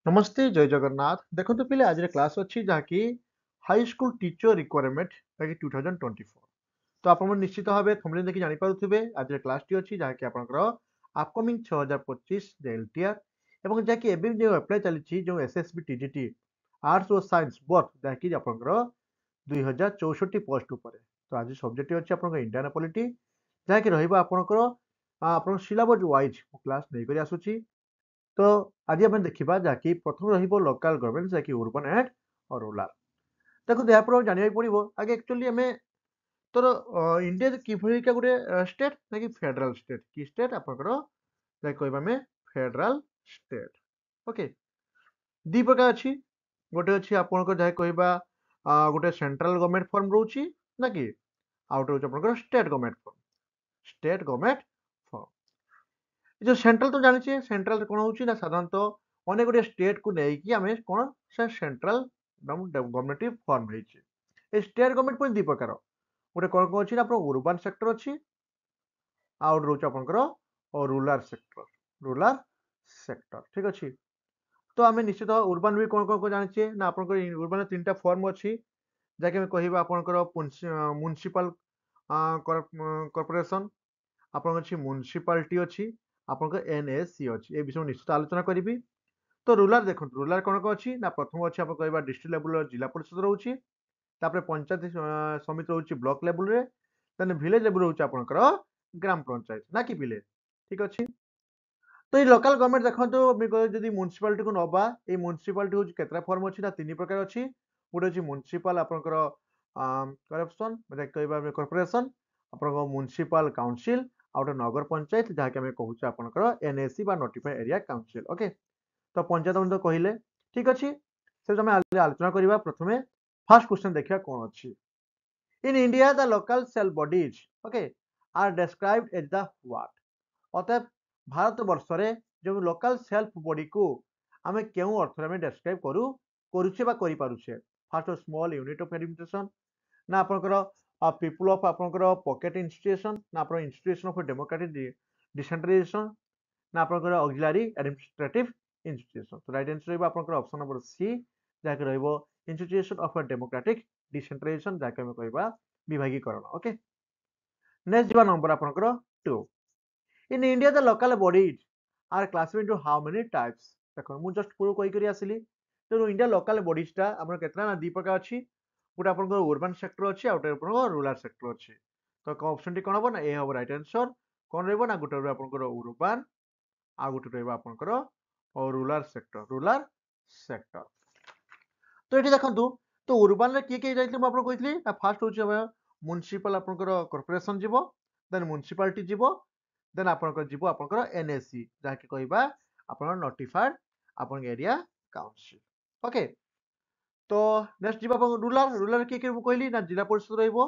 नमस्ते जय जगन्नाथ देखो पिले आज क्लास अच्छी जहाँकि हाई स्कूल टीचर रिक्वायरमेंट 2024 तो आप निश्चित भाव थंबनेल देखि जानि पारुथिबे आज क्लास टी अच्छी जहाँकि आपनकर अपकमिंग 6025 एलटीआर एवं जहाँकि एबे जो अप्लाई चली जो एसएसबी टीजीटी आर्ट्स और साइंस बोथ जहाँकि आपनकर 2064 पोस्ट ऊपर तो आज सब्जेक्ट अच्छी आपनकर इंडियन पॉलिटी जहाँकि रहइबो आपनकर आपन सिलेबस वाइज क्लास नै करी आसुची तो आज आम देखा जहाँकि प्रथम रोकाल गवर्नमेंट जहाँकि उर्बन एंड और रूराल देखो यहाँ जानवा पड़ो आगे एक्चुअली आम तोर इंडिया किभलिका गोटे स्टेट ना कि फेडराल स्टेट कि स्टेट आपंकर कह फेडराल स्टेट ओके दी प्रकार अच्छी गोटे अच्छी आपंकर जहाँ कह गोटे सेंट्रल गवर्नमेंट फॉर्म रोचे ना कि आउट रोचे state government form state government form जो सेंट्रल तो जानी सेंट्रल कौन हो साधारणतः अनेक गुटे स्टेट को लेकिन आम कौन से सेंट्रल गवर्नमेंट फॉर्म रही स्टेट गवर्नमेंट पुणी दी प्रकार गोटे कौन कौन अच्छी आप उर्बान सेक्टर अच्छी आउट रोच आपंकर रूराल सेक्टर ठीक अच्छे तो आम निश्चित उर्बान भी कौन कौन जाने ना आप उर्बान 3टा फॉर्म अच्छी जहाँकि कह आपंकर म्युनिसिपल कॉर्पोरेशन आपंकर म्युनिसिपालिटी अच्छी आपंकर एनएसी अच्छी ए विषय निश्चित आलोचना करी तो रूराल देखो रूराल कौन कौन अच्छी ना प्रथम अच्छी आप कह डिस्ट्रिक्ट लेवल जिला परिषद रोचे पंचायत समिति रोचे ब्लॉक लेवल रे देन विलेज लेवल रोचे आपंकर ग्राम पंचायत ना कि विलेज ठीक अच्छे तो ये लोकल गवर्नमेंट देखो जब म्युनिसिपालिटी को नवा ये म्युनिसिपालिटी हूँ केतरा फॉर्म अच्छी ना 3 प्रकार अच्छी गोटे अच्छी म्युनिसिपल आपंकर करप्शन कह कॉर्पोरेशन आप म्युनिसिपल काउंसिल आ गए नगर पंचायत जहाँकि आम कहूँ आपंकर NAC notified area council okay तो पंचायत मंत्री कहले ठीक अच्छे से आम आलोचना करवा प्रथम फर्स्ट क्वेश्चन देखा कौन अच्छी in India the local self bodies okay are described as the what अतएव भारत वर्ष में जो लोकल सेल्फ बॉडी को आम क्यों अर्थ में डिस्क्राइब करुचे first small unit of administration ना आपंकर पीपुल ऑफ आपंकर पॉकेट इंस्टीट्यूशन ना आप इंस्टीट्यूशन ऑफ डेमोक्रेटिक डिसेंट्रलाइजेशन ना आपंकर ऑक्सिलरी एडमिनिस्ट्रेटिव इंस्टीट्यूशन तो राइट आंसर रहा आपंकर ऑप्शन नंबर सी जहाँकि रहिबो इंस्टीट्यूशन ऑफ डेमोक्रेटिक डिसेंट्रलाइजेशन जहाँकि आम कहबा विभागीकरण ओके नेक्स्ट जा नंबर आपंकर 2 in India the local bodies are classified into how many types देखो मु जस्ट पूरा कहि करी आसिली तो इंडिया लोकल बॉडीजटा हमर केतना ना दी प्रकार अछि गोटे आपनकर अर्बन सेक्टर अछि आ गोटे आपनकर रूरल सेक्टर अछि तो ऑप्शन टी कोन हबो ना ए हबो राइट आंसर कोन रहबो ना गोटे आपनकर अर्बन आ गोटे रहबो आपनकर रूरल सेक्टर तो ये देखो तो अर्बन रे किए जाइते मु आपन कहितली ना फास्ट होछि म्युनिसिपल आपनकर कॉर्पोरेशन जीवो देन म्युनिसिपालिटी जीवो देन आपनकर जीवो आपनकर एनएससी जहाँकि कहबा आपनकर नोटिफाइड आपन एरिया काउंसिल ओके तो नेक्स्ट जीवो आपन रूरल रूरल किए कहली ना जिला परिषद रहइबो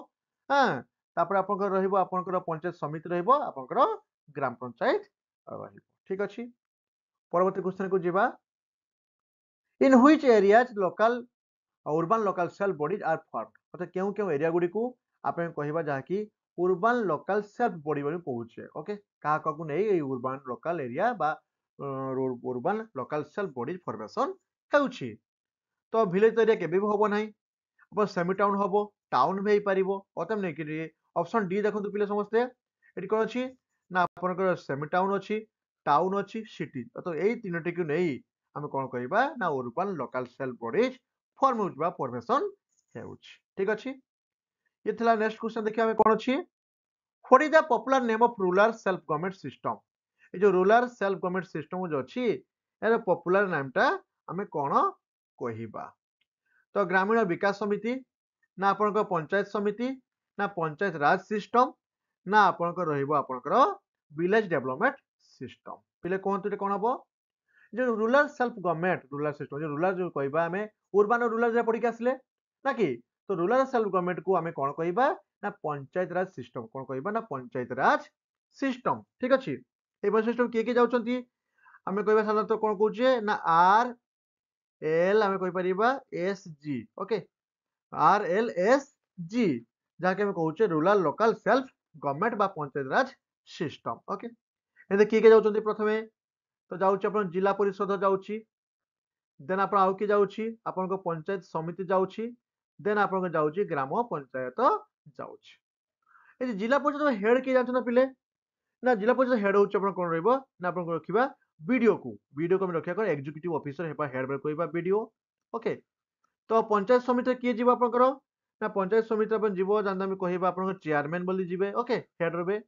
हां तापर आपनकर रहइबो आपनकर पंचायत समिति रहइबो आपनकर ग्राम पंचायत रहइबो ठीक अछि परवर्ती क्वेश्चन को जीवा in which areas local urban local self bodies are form मतलब क्यों क्यों एरिया गुडी को आपन कहबा जहाँकि अर्बन लोकल सेल्फ बॉडी बोली कहूचे ओके का को नै ए अर्बन लोकल एरिया बा urban local self body formation हेउची तो विलेज एरिया केबे भी होबो नाही अब सेमी टाउन होबो टाउन भी पारिबो अतम नै कि ऑप्शन डी देखंतु पिले समस्ते एटी कोन अछि ना आपनकर सेमी टाउन अछि सिटी तो एई तीनोटी को नै हम कोन कहबा ना urban local self bodies form होउचबा फॉर्मेशन हेउच ठीक अछि ये थिला नेक्स्ट क्वेश्चन देखिए हमें कोन अछि what is the popular name of rural self government system ये जो रूरल सेल्फ गवर्नमेंट सिस्टम जो अछि यार पॉपुलर नामटा हमें कोन कहिबा तो ग्रामीण विकास समिति ना आपनकर पंचायत समिति ना पंचायत राज सिस्टम ना आपनकर रहइबो आपनकर विलेज डेवलपमेंट सिस्टम पिले कोन हबो जो rural self government rural system जो रूरल जो कहबा हमें अर्बन और रूरल पढ़ी के आसले ना कि तो रूरल सेल्फ गवर्नमेंट को हमें कौन कहबा ना पंचायत राज सिस्टम कौन कहबा ना पंचायत राज सिस्टम ठीक अछि ए सिस्टम किए जाउछंती हमें कहबा साधारणतः कौन कहूचे ना आर एल हमें कहि परिबा S G okay R L S G जहाँकि हमें कहूचे रूरल लोकल सेल्फ गवर्नमेंट बा पंचायत राज सिस्टम ओके एते किए जाउछंती प्रथमे तो जाउची अपन जिला परिषद जाउची देन आपण आउ कि जाउछि आपनको पंचायत समिति जाउछि देन आपनको जाउछि ग्राम पंचायत जाउछि ए जिला परिषद हेड के जान्छ ना पिले ना जिला परिषद हेड होउछि आपण कोन रहइबो ना आपण रखिबा वीडियो को हम रखिया कर एग्जीक्यूटिव ऑफिसर हेबा हेड बे कहबा वीडियो ओके तो पंचायत समिति किए जीव आपनकर ना पंचायत समिति अपन जीव जानते हम कहबा आपनकर चेयरमैन बोली जीवे ओके हेड रहे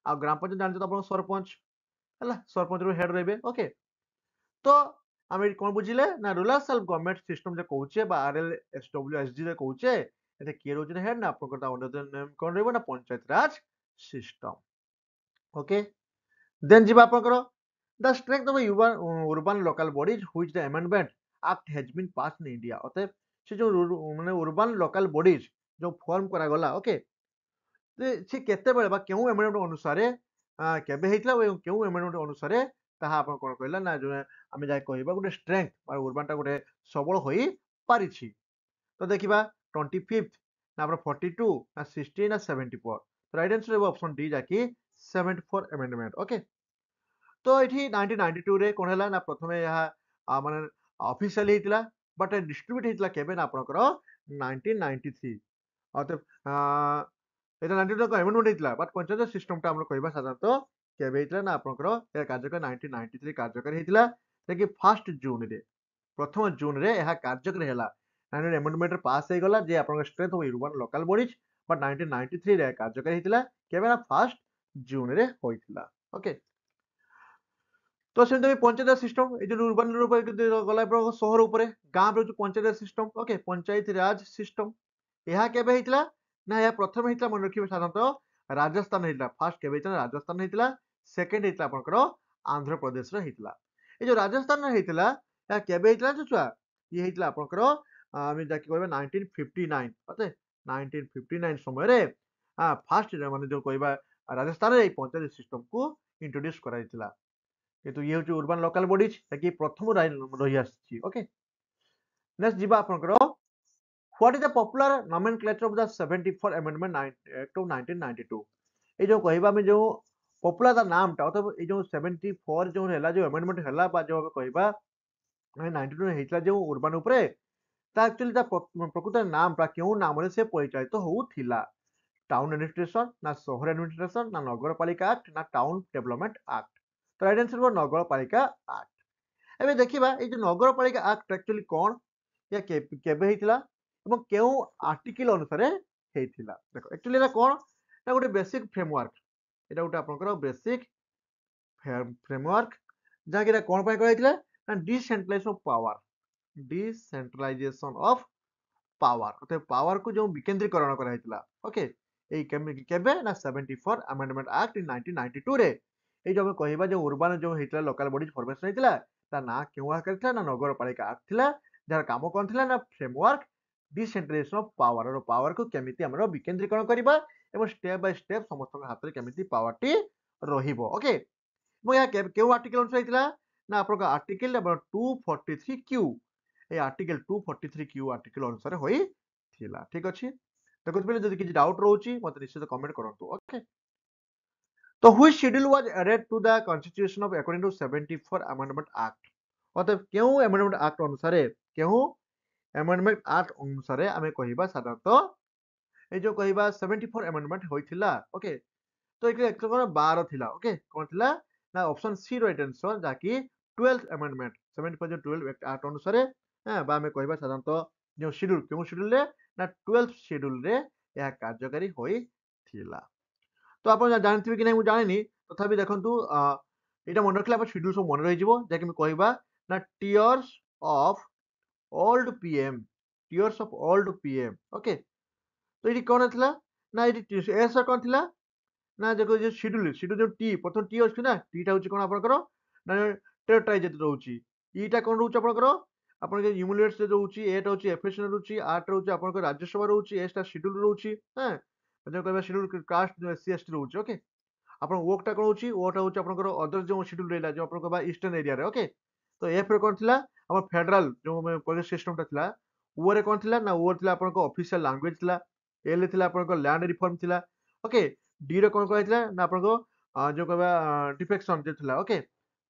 आ ग्राम पंचायत जानते तो अपन सरपंच हला सरपंच रो हेड रहे ओके तो आम कौन बुझिले ना रूरल सेल्फ गवर्नमेंट सिस्टम जे कहूचे बा RLSWSG रे कहूचे एते किए रोज हेड ना आपनकर अंडर द नेम कौन रहबो ना पंचायत राज सिस्टम ओके देन जीवा आपनकर the strength of urban local bodies which the amendment act has been passed in India अतः से जो माने urban local bodies जो फॉर्म करा गला ओके से केते बेले बा केउ एमेंडमेंट अनुसार केबे हेतला केउ एमेंडमेंट अनुसार ताहा आपण कोन कहला ना जो आमे जाय कहबा गुटे स्ट्रेंथ बा urban टा गुटे सबल होई पारिछि तो देखिबा 25th ना आपण 42 ना 60 ना 74 तो राइट आंसर है ऑप्शन डी जाकी 74 अमेंडमेंट ओके तो ये 1992 रे कोन हला ना प्रथमे यहा माने ऑफिशियली हितला बट डिस्ट्रीब्यूट हितला केबे ना आपनकर 1993 अतः এটা 92 को अमेंडमेंट हितला बट पंचायत सिस्टम टा हम कहबा साधारणतः केबे हितला ना आपनकर या कार्यक्रम 1993 कार्यक्रम हितला कि फर्स्ट जून रे प्रथम जून रे यह कार्यक्रम हैला 19 अमेंडमेंट पास हे गला जे आपनकर strength of urban local bodies but 1993 रे कार्यक्रम हितला केबे ना फर्स्ट जून रे होइतला ओके तो सेमती पंचायत सिस्टम ये जो urban गला सहर उपरे गाँव रे जो पंचायत सिस्टम ओके पंचायत राज सिस्टम यह केबे हितला ना यह प्रथम हितला मन रखिबे साधारणतः राजस्थान हितला फर्स्ट केबे हितला राजस्थान हितला सेकंड हितला आपनकर आंध्र प्रदेश रे हितला ए जो राजस्थान रे हितला या केबे हितला छुआ ये हितला आपनकर आमी जाके कहबे 1959 ओके 1959 समय रे फर्स्ट माने जो कहबा राजस्थान रे पंचायत सिस्टम को इंट्रोड्यूस कराइतला किंतु ये होची urban local bodies ताकि प्रथम रही आछि ओके नेक्स्ट जीवा आपनकर what is the popular nomenclature of the 74 amendment act of 1992 ए जो कहबा में जो पॉपुलर दा नाम ता मतलब ए जो 74 जो हैला जो अमेंडमेंट हैला बा जो कहबा 92 रे हेतला जो urban उपरे ता एक्चुअली दा प्रकृत नाम ता केउ नाम रे से परिचालित होउथिला टाउन एडमिनिस्ट्रेशन ना शहर एडमिनिस्ट्रेशन ना नगरपालिका एक्ट ना टाउन डेवलपमेंट एक्ट तो राइट आंसर हो नगरपालिका एक्ट एबे देखिबा ए जो नगरपालिका एक्ट एक्चुअली कोन या केबे हेतला एवं केउ आर्टिकल अनुसार हेतला देखो एक्चुअली एला कोन ना गोटे बेसिक फ्रेमवर्क एटा गोटे आपनकर बेसिक फ्रेमवर्क जहा कि कोन पय कहैतला ना डिसेंट्रलाइजेशन ऑफ पावर अतः पावर को जो विकेंद्रीकरण कराइतला ओके ए केबे ना 74 अमेंडमेंट एक्ट इन 1992 रे ए जो हम कहबा जो urban जो हेतला लोकल बॉडीज फॉर्मेशन हेतला ता ना केउ करथला ना नगरपालिका एक्ट थिला जार काम कोन थिला ना फ्रेमवर्क डिसेंट्रलाइजेशन ऑफ पावर और पावर को केमिति हमरो विकेंद्रीकरण करबा एवं स्टेप बाय स्टेप समस्त हाथ रे केमिति पावर टी रहिबो ओके मो या केउ आर्टिकल अनुसार हेतला ना आपन article number 243 Q A article 243 Q article अनुसार होई थिला ठीक अछि देखो पहिले जदि किछि डाउट रहउची मते निश्चित कमेंट करंतु ओके तो which schedule was added to the constitution of according to 74 amendment act मतलब केउ अमेंडमेंट एक्ट अनुसार केउ अमेंडमेंट एक्ट अनुसार आमे कहिबा साधारणतः ए जो कहिबा 74 अमेंडमेंट होइथिला ओके तो एक 112 थिला ओके कोन थिला ना ऑप्शन सी राइट आंसर जाकी 12th अमेंडमेंट 74 एक्ट एक्ट अनुसार हां बा में कहबा साधारणतः जो शेड्यूल केउ शेड्यूल रे ना 12th शेड्यूल रे यह कार्यकारी होई थिला तो आपण जानथिबे कि नै मु जानिनी तथापि देखंतु एटा मन रखले आपण शेड्यूल सब मन रहि जिवो जाकी में कहबा ना tears of old PM tears of old PM okay तो ये कौन थिला ना ये एस कौन थिला ना देखो जो शेड्यूल जो टी प्रथम टी अछि ना टी टा होची कोन आपनकर ना टेरिटराइज रहउची ईटा कोन रहउची आपनकर आपन जे ह्यूमुलेट्स जे रहउची एटा होची एफिशिएंट रहउची आठ रहउची आपनकर राज्यसभा रहउची एस टा शेड्यूल रहउची हां जो कहबा शेड्यूल कास्ट एससी एसटी रहउची ओके आपन वर्क टा कोन होची ओटा होची आपनकर अदर जो शेड्यूल रहला जो आपन कहबा ईस्टर्न एरिया रे ओके तो एफ रे कोन थिला हमर फेडरल जो पुलिस सिस्टम टा थिला ओ रे कोन थिला ना ओ थिला आपन को ऑफिशियल लैंग्वेज थिला एल थिला आपन को लैंड रिफॉर्म थिला ओके डी रे कोन कहैथिला ना आपन को जो कहबा डिफेक्शन जे थिला ओके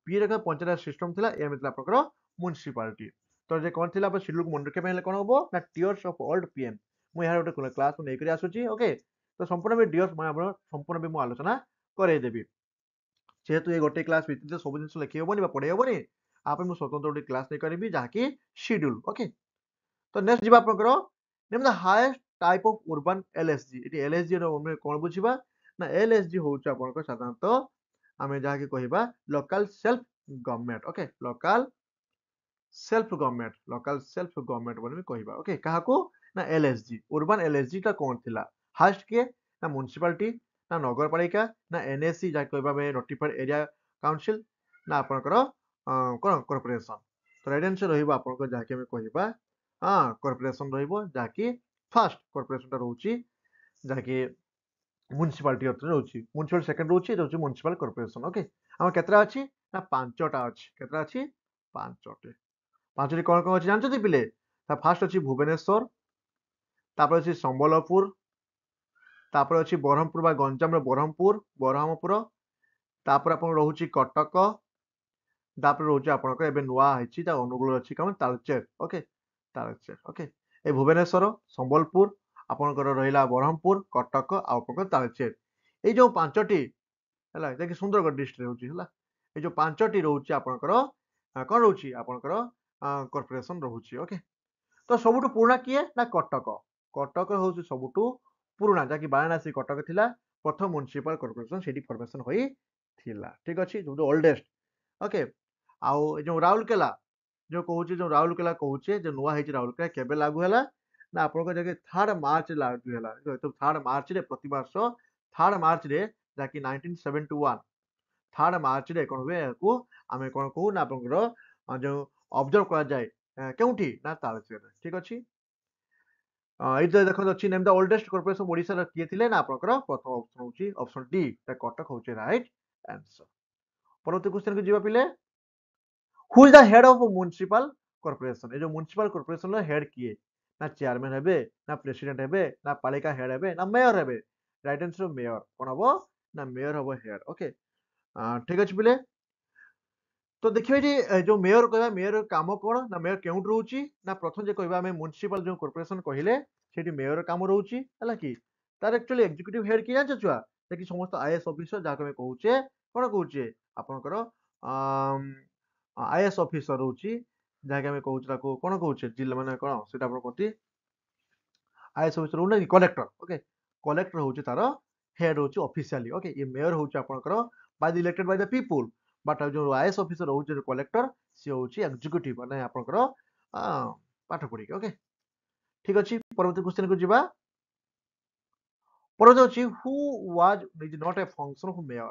पी रे का पंचायत सिस्टम थिला एम थिला आपन को म्युनिसिपैलिटी तो जे कोन थिला शेड्यूल को मन रखे हेले कोन हबो ना टीयर्स ऑफ ओल्ड पीएम मु यार गोटे क्लास को नेकरी आसुची ओके तो संपूर्ण भी डियर्स मैं आपण संपूर्ण भी मु आलोचना करे देबी जेहेतु ये गोटे क्लास भितर सब जिन लिखी हेबनी पढ़े हेबनी आप मु स्वतंत्र गोटे क्लास नहीं करी जहाँकि शेड्यूल ओके तो नेक्स्ट जीवा आपनकर name the highest type of urban LSG इटी एलएसजी रो हम कोन बुझिबा ना एलएसजी होउछ आपनकर साधारणतः आमे जहाँकि कहिबा local self government okay local self government बोली कहिबा ओके काहाको ना एलएसजी अर्बन एलएसजी ता कोन थिला हाईएस्ट के ना म्युनिसिपालिटी ना नगरपालिका ना एनएससी जा कहबा में नोटिफाइड एरिया काउंसिल ना आपनकर कोन कॉर्पोरेशन तो राइट आंसर रहिबा आपनकर जाके हम कहिबा हां कॉर्पोरेशन रहिबो जाकी फर्स्ट कॉर्पोरेशन ता रहउची जाकी म्युनिसिपालिटी अर्थ रहउची म्युनिसिपल सेकंड रहउची रहउची म्युनिसिपल कॉर्पोरेशन ओके हम केतरा अछि ना पांचटा अछि केतरा अछि पांचटे पांचटी कोन कोन अछि जानछथि पिले ता फर्स्ट अछि भुवनेश्वर तापर अछि संबलपुर तापर अछि बरहमपुर बा गंजाम रो बरहमपुर तापर आपन रहउची कटक तापर रहउची आपनकर एबे नुवा आइछि ता अनुगुल अछि कम तालचेर ओके ए भुवनेश्वर संबलपुर आपनकर रहिला बरहमपुर कटक आ आपनकर तालचेर ए जो पांचटी हला देखि सुंदरगढ़ डिस्ट्रिक्ट रहउची हला ए जो पांचटी रहउची आपनकर कोन रहउची आपनकर कॉर्पोरेशन रहउची ओके तो सबुठु पुराना किए ना कटक कटक होउची सबुठु पुराना जाकि वाराणसी कटक थिला प्रथम म्युनिसिपल कॉर्पोरेशन सेठी फॉर्मेशन होई थिला ठीक अछि जो ओल्डेस्ट ओके आउ ए जो राउरकेला जो कहूची जो राउरकेला कहूचे जो नुआ हेची राउरकेला केबे लागू हला ना आपनको जगह 3 मार्च लागू हला तो 3 मार्च रे प्रति वर्ष 3 मार्च रे जाकि 1971 3 मार्च रे कोन हुए को आमे कोन कहू ना आपनकर जो ऑब्जर्व करा जाए केउठी ना तालचेर ठीक अछि एइते देखो अछि name the oldest corporation Odisha रा किए थिले ना आपनकर प्रथम ऑप्शन होची ऑप्शन डी द कटक होची राइट आंसर परवर्ती क्वेश्चन को जीवा पिले who is the head of municipal corporation ए जो म्युनिसिपल कॉर्पोरेशन रो हेड किए ना चेयरमैन हेबे ना प्रेसिडेंट हेबे ना पालिका हेड हेबे ना मेयर हेबे राइट आंसर मेयर कोन हबो ना मेयर हबो हेड ओके ठीक अछि पिले तो देखिए ये जो मेयर कहबा मेयर काम कोन ना मेयर केउट रहउची ना प्रथम जे कहबा हमें म्युनिसिपल जो कॉर्पोरेशन कहिले सेठी मेयर काम रहउची हला कि तार एक्चुअली एग्जीक्यूटिव हेड कि जानछ छुआ देखि समस्त आईएएस ऑफिसर जाके हमें कहउचे कोन कहउचे आपनकर आईएएस ऑफिसर रहउची जाके हमें कहउचे ताको कोन कहउचे जिल्ला माने कोन सेटा आपन कथि आईएएस ऑफिसर रहउ ना कलेक्टर ओके कलेक्टर होउची तार हेड होउची ऑफिशियली ओके ये मेयर होउची आपनकर by the elected by the people but जो आईएएस ऑफिसर होउची कलेक्टर सी होउची एग्जीक्यूटिव माने आपनकर पाठ पढी ओके ठीक अछि परवर्ती क्वेश्चन को जिबा परवर्ती अछि who was is not a function of mayor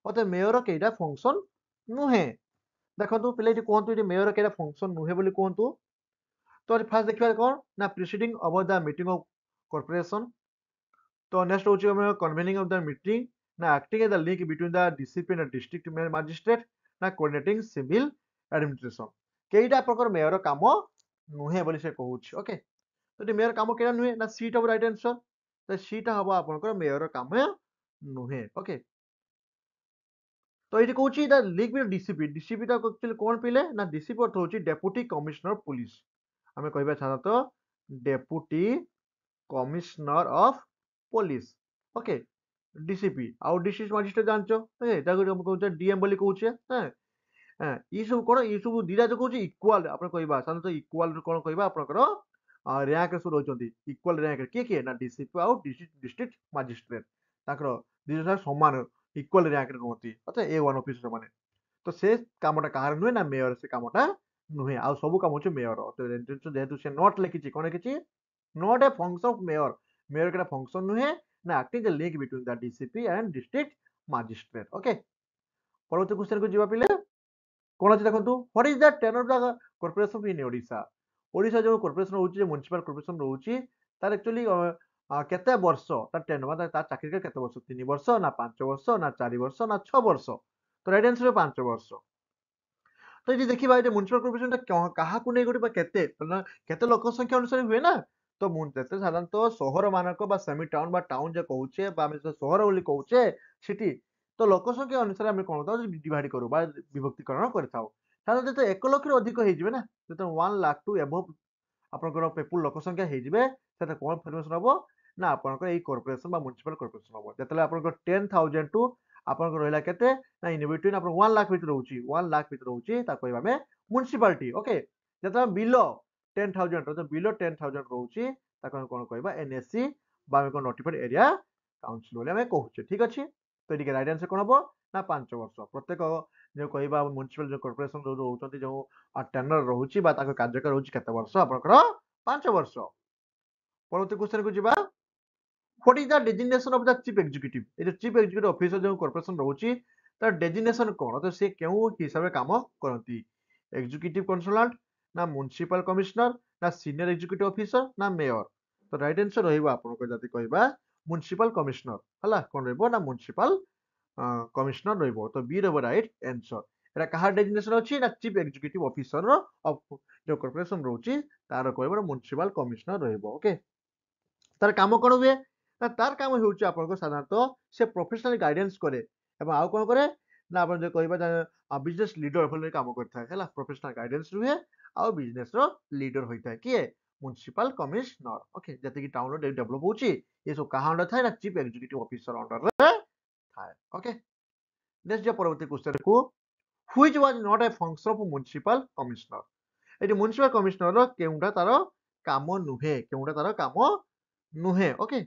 ओते मेयर केइडा फंक्शन नुहे देखंतु पिले कोहंतु इटी मेयर केइडा फंक्शन नुहे बोली कोहंतु तो फास्ट देखिबा कोन ना presiding over the meeting of corporation तो नेक्स्ट होची हम कन्वेनिंग ऑफ द मीटिंग ना acting as the link between the discipline and district magistrate ना कोऑर्डिनेटिंग सिविल एडमिनिस्ट्रेशन केइटा प्रकार मेयर काम नुहे बोली से कहूछ ओके तो ये मेयर काम केना नुहे ना सीट ऑफ राइट आंसर तो सीटा हबो आपनकर मेयर काम नुहे ओके तो ये कहूची the link with DCP DCP ता एक्चुअली कोन पिले ना डीसीपी अर्थ होची डेप्यूटी कमिश्नर पुलिस हमें कहबा छाड़ा तो deputy commissioner of police okay DCP आउ डिस्ट्रिक्ट मजिस्ट्रेट जानचो ओके ताको हम कहउचे डीएम बोली कहउचे हैं हैं ई सब कोन ई सब दिरा जो कहउचे इक्वल आपन कहबा साधारण तो इक्वल कोन कहबा आपनकर रैंक सु रहउचंती इक्वल रैंक के के ना डीसीपी आउ डिस्ट्रिक्ट मजिस्ट्रेट ताकर दिरा समान इक्वल रैंक रे रहउती अच्छा ए1 ऑफिसर माने तो से कामटा काहार नुहे ना मेयर से कामटा नुहे आ सब काम होचे मेयर तो जेहेतु से नॉट लिखिची कोन लिखिची not a function of mayor mayor केटा फंक्शन नुहे ना acting the link between the DCP and district magistrate okay परवर्ती क्वेश्चन को जीवा पिले कोन अछि देखंतु what is the tenure of the corporation in Odisha Odisha जो कॉर्पोरेशन होउची म्युनिसिपल कॉर्पोरेशन रहउची तार एक्चुअली केते वर्ष तार टेनर माने तार चाकरी के केते वर्ष 3 वर्ष ना 5 वर्ष ना 4 वर्ष ना 6 वर्ष तो राइट आंसर 5 वर्ष तो ये देखिबा ये म्युनिसिपल कॉर्पोरेशन कहा को नै गोटे केते केते लोक संख्या अनुसार हुए ना तो मुनते साधारणतः सहर मानक बा सेमी टाउन बा टाउन जे कहउचे बा हम सहर बोली कहउचे सिटी तो लोक संख्या अनुसार हम कोन डिवाइड करू बा विभक्तिकरण करथाउ साधारण जो 1 लाख रु अधिक होई जिवे ना जो 1 लाख टू एबव आपनकर पीपुल लोक संख्या होई जिवे सेटा कोन फॉर्मेशन हबो ना आपनकर एई कॉर्पोरेशन बा म्युनिसिपल कॉर्पोरेशन हबो जेतले आपनकर 10000 टू आपनकर रहला केते ना इन बिटवीन आपन 1 लाख भीतर रहउची 1 लाख भीतर रहउची ता कहबा में म्युनिसिपालिटी ओके जेतले बिलो 10000 तो बिलो 10000 रहउची ताको कोन कहबा एनएससी बा में नोटिफाइड एरिया काउंसिल बोले हमें कहूचे ठीक अछि तो एटी राइट आंसर कोन हबो ना 5 वर्ष प्रत्येक जो कहबा म्युनिसिपल जो कॉर्पोरेशन जो रहउचंती जो टेंडर रहउची बा ताको कार्यकाल रहउची केते वर्ष आपनकर 5 वर्ष परवर्ती क्वेश्चन को जिबा what is the designation of the chief executive ए जो चीफ एग्जीक्यूटिव ऑफिसर जो कॉर्पोरेशन रहउची तर डेजिग्नेशन कोन तो से केउ हिसाब रे काम करंती एग्जीक्यूटिव कंसल्टेंट ना म्युनिसिपल कमिश्नर ना सीनियर एग्जीक्यूटिव ऑफिसर ना मेयर तो राइट आंसर रहइबा आपन को जति कहबा म्युनिसिपल कमिश्नर हला कोन रहइबो ना म्युनिसिपल कमिश्नर रहइबो तो बी रहइबो राइट आंसर एरा कहा डेजिग्नेशन अछि ना चीफ एग्जीक्यूटिव ऑफिसर ऑफ जो कॉर्पोरेशन रहउची तार कहबो म्युनिसिपल कमिश्नर रहइबो ओके तार काम कोन हुए ना तार काम हेउची आपनको साधारणतः से प्रोफेशनल गाइडेंस करे एवं आउ कोन करे ना आपण जे कहबा बिजनेस लीडर भले काम करथा हैला प्रोफेशनल गाइडेंस रुहे आउ बिजनेस रो लीडर होइता किए म्युनिसिपल कमिश्नर ओके जते कि टाउन रो डेवलप होची ये सब कहा अंडर थाए ना चीफ एग्जीक्यूटिव ऑफिसर अंडर रे थाए ओके नेक्स्ट जो परवर्ती क्वेश्चन को which was not a function of municipal commissioner एटी म्युनिसिपल कमिश्नर रो केउंडा तारो काम नुहे केउंडा तारो काम नुहे ओके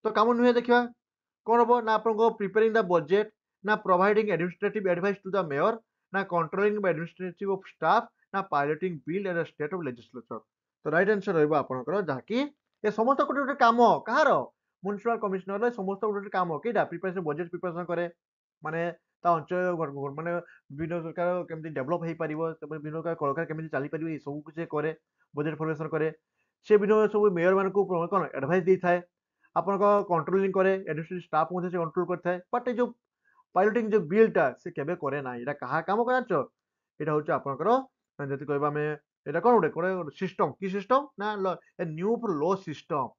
तो काम नुहे देखिबा कोन हबो ना आपनको प्रिपेयरिंग द बजेट ना providing administrative advice to the mayor ना controlling the administrative of staff ना piloting bill and state of legislature तो राइट आंसर रहइबो आपनकर जाकी ए समस्त कोटे काम कहार म्युनिसिपल कमिश्नर रे समस्त कोटे काम केडा प्रिपेरेशन बजेट प्रिपरेशन करे माने ता अंचल माने विभिन्न प्रकार केमति डेवलप हेई परिबो विभिन्न प्रकार कलकार केमति चाली परिबो ए सब कुछ करे बजेट फॉर्मेशन करे से विभिन्न सब मेयर मान को कोन एडवाइस दै थाए आपन को कंट्रोलिंग करे एडमिनिस्ट्रेटिव स्टाफ मध्ये से कंट्रोल करथाय बट जो पायलटिंग जो बिलटा से केबे करे ना एटा कहा काम कराचो एटा होचे आपनकर जति कहबा में एटा कोन उडे सिस्टम की सिस्टम ना a new law system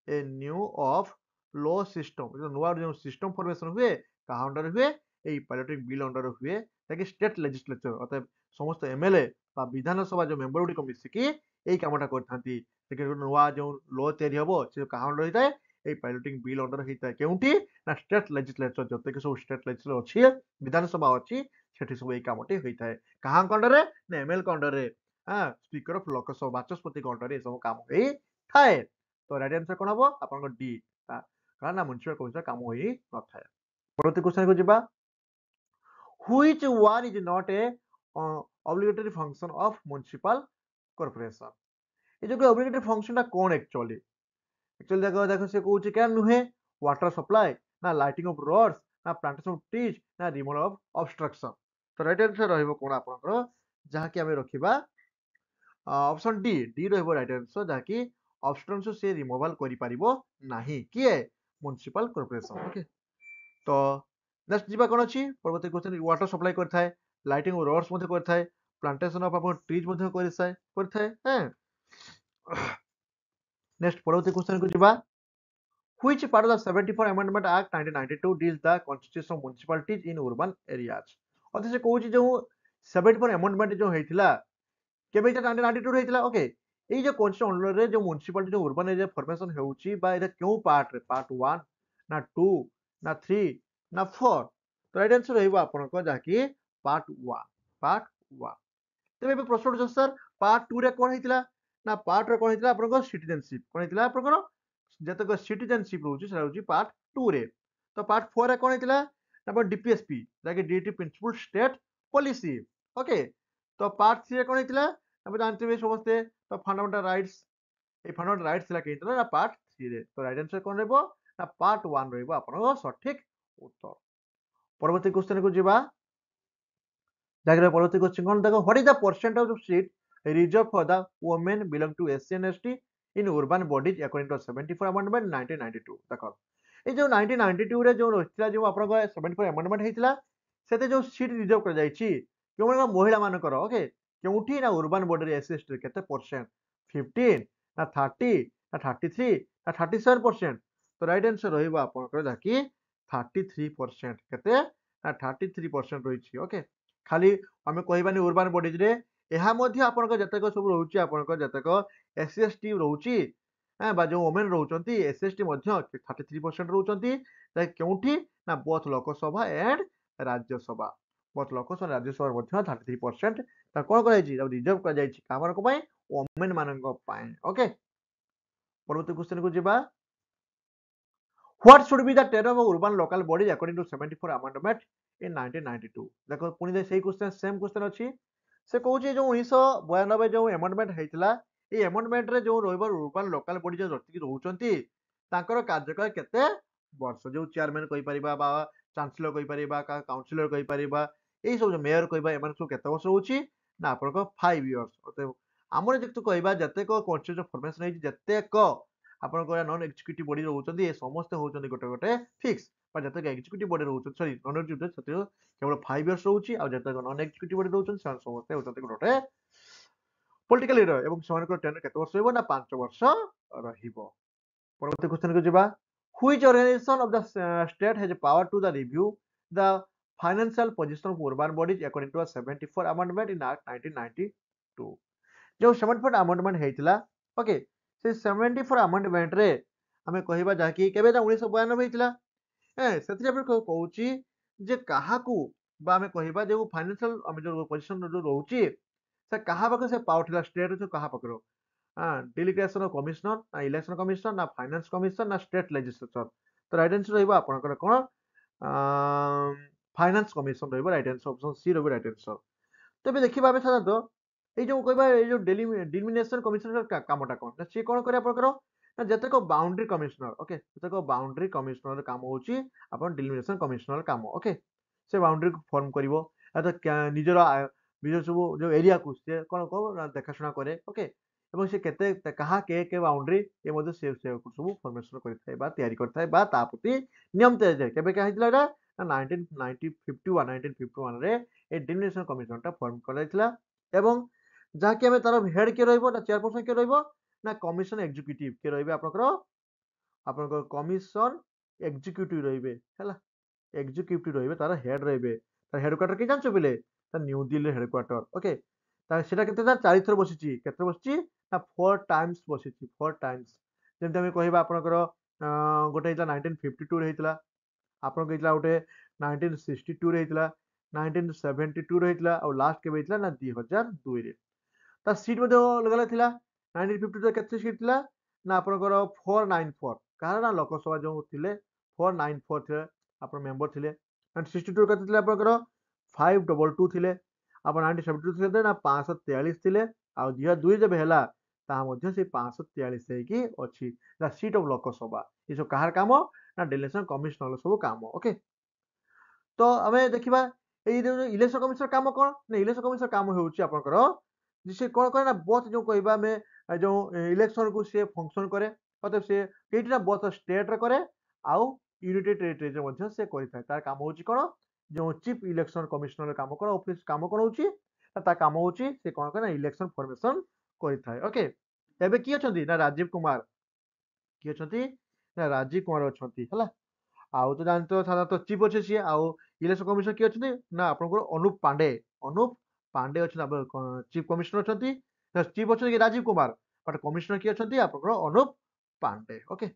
a new of law system जो नुआ जो सिस्टम फॉर्मेशन हुए कहा अंडर हुए ए पायलटिंग बिल अंडर हुए ताकि स्टेट लेजिस्लेचर अतः समस्त एमएलए बा विधानसभा जो मेंबर गुडी को मिसिकी एई कामटा करथांती ताकि नुआ जो लॉ तयारी हबो से कहा अंडर होइताय ए पायलटिंग बिल अंडर होइताय केउंटी ना स्टेट लेजिस्लेचर जते के सब स्टेट लेजिस्लेचर अछि विधानसभा अछि सेठी सब एई कामटी होइताय कहा अंडर रे ना एमएल अंडर रे हां speaker of Lok Sabha Bachaspati under रे सब काम होई थाए तो राइट आंसर कोन हबो आपन डी कारण ना म्युनिसिपल कमिश्नर काम होई न थाए परवर्ती क्वेश्चन को जिबा which one is not a obligatory function of municipal corporation ये जो ऑब्लिगेटरी फंक्शन टा कोन एक्चुअली देखो देखो से कहूँ क्या नुहे वाटर सप्लाई ना लाइटिंग ऑफ रोड्स ना प्लांटेशन ऑफ ट्रीज ना रिमूवल ऑफ ऑब्स्ट्रक्शन तो राइट आंसर रहइबो कोन आपनकर जहा कि हमें रखिबा ऑप्शन डी डी रहइबो राइट आंसर जहा कि ऑब्स्ट्रक्शन से रिमूवल करि परिबो नाही किए म्युनिसिपल कॉर्पोरेशन ओके तो नेक्स्ट जीवा कोन अछि परवर्ती क्वेश्चन वाटर सप्लाई करथाय लाइटिंग ऑफ रोड्स मध्ये करथाय प्लांटेशन ऑफ अपन ट्रीज मध्ये करथाय हैं नेक्स्ट परवर्ती क्वेश्चन को जीवा which part of the 74 Amendment Act 1992 deals the constitution of municipalities in urban areas और से कहूँ जो 74 amendment जो हेतिला केबे 1992 हेतिला ओके एई जो कॉन्स्टिट्यूशन रे जो म्युनिसिपलिटी जो urban एरिया फॉर्मेशन हेउची बा एटा क्यों पार्ट रे पार्ट 1 ना 2 ना 3 ना 4 तो राइट आंसर रहइबो आपन को जाकी पार्ट 1 तबे प्रश्न जो सर पार्ट 2 रे कोन हेतिला ना पार्ट रे कोन हेतिला आपन को सिटीजनशिप कोन हेतिला आपन को जतक सिटीजनशिप रोची से रोची पार्ट 2 रे तो पार्ट 4 रे कोन हेतिला ना डीपीएसपी जाके डीटी प्रिंसिपल स्टेट पॉलिसी ओके तो पार्ट 3 रे कोन हेतिला अब जानते समझते तो फंडामेंटल राइट्स ए फंडामेंटल राइट्स ला केतिला ना पार्ट 3 रे तो राइट आंसर कोन रहबो ना पार्ट 1 रहबो आपन सठिक उत्तर परवर्ती क्वेश्चन को जिबा जागरे परवर्ती क्वेश्चन कोन देखो what is the percentage of seat reserve for the women belong to SC and ST in urban bodies according to 74 amendment 1992 देखो ए जो 1992 रे जो रहितला जो आपन को 74 amendment हेतिला सेते जो सीट रिजर्व कर जाईची केवल महिला मान कर ओके केउठी ना urban body रे एससी एसटी केते परसेंट 15 ना 30 ना 33 ना 37% तो राइट आंसर रहइबो आपन को जाकी 33% केते ना 33% रहिची ओके खाली आम कहबानी उर्बान बॉडीज रे आपण जतक सब रोचे आपण जतक एस सी एस टी रोचे जो वोमेन रोचंती एस सी एस टी 33% रोचंती क्योंठी ना both Lok Sabha and Rajya Sabha both Lok Sabha Rajya Sabha 33% कौन कर रिजर्व कर वोमेन मान ओके परवर्ती क्वेश्चन को जीवा What should be the term of urban local bodies according to 74 amendment in 1992? देखो पुणी से क्वेश्चन सेम क्वेश्चन अच्छी से कहूँ जो 1992 जो एमेंडमेंट होता ये एमेंडमेंट रे जो urban local body जो रोचंती तांकर कार्यकाल केते वर्ष जो चेयरमैन कहि परिबा बा चांसलर कहि परिबा का काउंसिलर कहि परिबा एई सब जो मेयर कहिबा एमान सब केते वर्ष होची ना आपन 5 इयर्स हमर जेतु कहिबा जते को कॉन्स्टिट्यूशन फॉर्मेशन है जते को आपन नॉन एग्जीक्यूटिव बॉडी रोचंती समस्त होचंती गोटे गोटे फिक्स बा जते एग्जीक्यूटिव बॉडी रोचंती सॉरी नॉन एग्जीक्यूटिव सते केवल 5 इयर्स रोची आ जते नॉन एग्जीक्यूटिव बॉडी रोचंती समस्त होचंती गोटे पॉलिटिकल लीडर एवं सेमानकर टेन्योर केते वर्ष होइबो ना 5 वर्ष रहिबो परवर्ती क्वेश्चन को जिबा which organisation of the state has power to the review the financial position of urban bodies according to a 74 amendment in act 1992 जो 74 amendment हेइतला ओके से 74 amendment रे हमें कहिबा जाकी केबे 1992 हेइतला ସେଥିରେ ଆମେ କହୁଛି ଯେ କାହାକୁ ବା ଆମେ କହିବା ଯେଉଁ ଫାଇନାନ୍ସିଆଲ ଆମେ ଯେଉଁ ପୋଜିସନ ଯୋଉ ରହୁଛି ସେ କାହା ପାଖରେ ସେ ପାୱାର ଥିଲା ଷ୍ଟେଟ କାହା ପାଖରେ ଡେଲିଗେସନ କମିଶନର ନା ଇଲେକ୍ସନ କମିଶନର ନା ଫାଇନାନ୍ସ କମିଶନର ନା ଷ୍ଟେଟ ଲେଜିସ୍ଲେଚର ତ ରାଇଟ ଆନ୍ସର ରହିବ ଆପଣଙ୍କର କଣ फाइनान्स कमिशन रहिबो राइट आंसर ऑप्शन सी रहिबो राइट आंसर तबे देखिबा बे साधारणतः एई जो कहबा एई जो डिलिमिनेशन कमिशनर कामटा कोन ना से कोन करे आपनकर ना जतेको बाउंड्री कमिशनर ओके जतेको बाउंड्री कमिशनर काम होची आपन डिलिमिनेशन कमिशनर काम ओके से बाउंड्री को फॉर्म करिवो निजर निजर सब जो एरिया को से कोन को देखाशुना करे ओके एवं से केते कहा के बाउंड्री ए मध्ये से सब फॉर्मेशन करथाय बा तयारी करथाय बा ता प्रति नियम तय जाय केबे का हितला एटा 1951 रे ए डिलिमिनेशन कमिशन टा फॉर्म कराइतला एवं जाके हमें तार हेड के रहइबो ना चेयरपर्सन के रहइबो ना कमिशन एग्जीक्यूटिव के रहइबे आपनकर कमिशन एग्जीक्यूटिव रहइबे हला एग्जीक्यूटिव रहइबे तार हेड रहइबे तार हेडक्वार्टर के जानचो बिले तार न्यू दिल्ली हेडक्वार्टर ओके तार सेटा केते तार 4 थर बसिची केते बसिची ना 4 टाइम्स बसिची 4 टाइम्स जेंते हम कहबा आपनकर गोटे हितला 1952 रे हितला आपन कहितला गोटे 1962 रे हितला 1972 रे हितला और लास्ट के हितला ना 2002 रे ता सीट मध्ये लगला थिला 1952 रे केते सीट थिला ना आपनकर 494 कारण ना लोकसभा जो थिले 494 थे आपन मेंबर थिले 1962 केते थिला आपनकर 522 थिले आपन 1972 थिले ना 543 थिले आ 2002 जब हेला ता मध्ये से 543 है कि अछि द सीट ऑफ लोकसभा ये जो कहार काम ना डिलेक्शन कमिशनर सब काम ओके तो हमें देखिबा ए इलेक्शन कमिशनर काम कोन ना इलेक्शन कमिशनर काम होउची आपनकर जे कोन करे ना बोथ जो कहबा में जो इलेक्शन को से फंक्शन करे मतलब से केटिना बोथ स्टेट रे करे आउ यूनाइटेड टेरिटरी रे मध्ये से करिथाय तार काम होउची कोन जो चीफ इलेक्शन कमिशनर काम कोन ऑफिस काम कोन होउची ता काम होउची से कोन करे ना इलेक्शन फॉर्मेशन करिथाय ओके एबे की अछंती ना राजीव कुमार की अछंती ना राजीव कुमार अछंती हला आउ तो जानतो साधारणतः चीफ अच्छे सी आउ इलेक्शन कमिशनर किए अच्छे ना आपको अनुप पांडे अच्छे चीफ कमिशनर अच्छा चीफ अच्छे राजीव कुमार बट कमिशनर किए अच्छे आपको अनुप पांडे ओके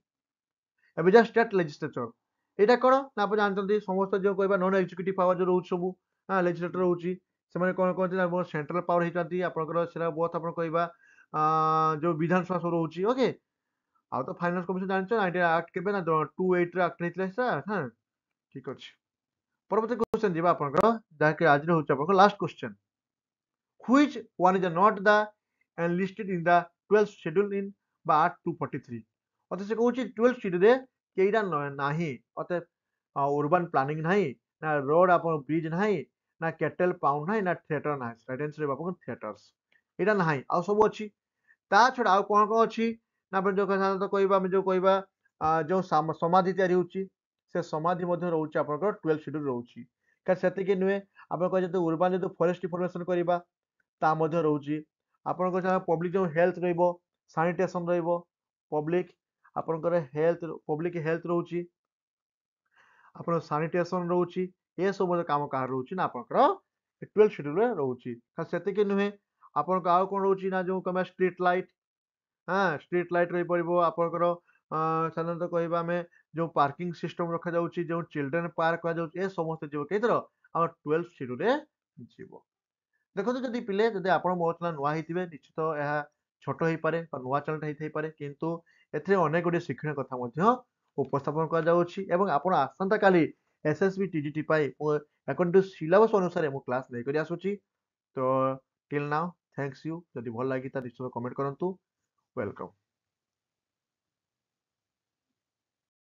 एबे जा स्टेट लेजिस्लेचर एटा कोन ना आप जानते समस्त जो कहबा नॉन एग्जीक्यूटिव पावर जो रहउछ सब हां लेजिस्लेटर रहउची से माने कोन कोन ना सेंट्रल पावर हिताती आपनकर सेरा बहुत आपन कहबा जो विधानसभा सब रहउची ओके आउ तो फाइनान्स कमिशन जानछ 90 एक्ट केबे ना 28 रे एक्ट हेतले सा हां ठीक अछि परवर्ती क्वेश्चन दिबा आपनकर जाके आज रे होछ आपनकर last question which one is not the enlisted in the 12th schedule in बा act 243 अते से कहउची 12th schedule रे केइडा नाही अते urban planning नाही ना रोड आपन ब्रिज नाही ना कैटल पाउंड नाही ना थिएटर नाही राइट आंसर बापन थिएटर्स एटा नाही आ सब अछि ता छडा आ कोन कोन अछि ना जो साधारणतः कहबा हम जो कहबा जो समाधि तयारी होची से समाधि मध्ये रहउची आपनकर 12 शेड्यूल रहउची का सेति के नुए आपन कह जते urban जो फॉरेस्ट इन्फॉर्मेशन करबा ता मध्ये रहउची आपन कह पब्लिक जो हेल्थ रहइबो सैनिटेशन रहइबो पब्लिक आपनकर हेल्थ पब्लिक हेल्थ रहउची आपन सैनिटेशन रहउची ए सब काम कहा रहउची ना आपनकर 12 शेड्यूल रोचे से नुहे आपन आउ कौन रोचे ना जो कम स्ट्रीट लाइट हाँ स्ट्रीट लाइट रही पड़ो आपंकर साधारणतः कहवा आम जो पार्किंग सिस्टम रखा जाउची जो चिल्ड्रेन पार्क ए समस्त जीव कईतर आम 12 शेड्यूल जीव देखो जदि पिले जदि आप मो चैनल नुआ होते निश्चित यह छोट हो पारे नुआ चैनल होते किंतु एथे अनेक गुड़े शिक्षण कथा उपस्थापन कर आप आसंता काली SSB TGT according to syllabus अनुसार मु क्लास लेकर आसुची तो टिल नाउ थैंक्स यू जदि भल लगी निश्चित कमेंट करंतु वेलकम।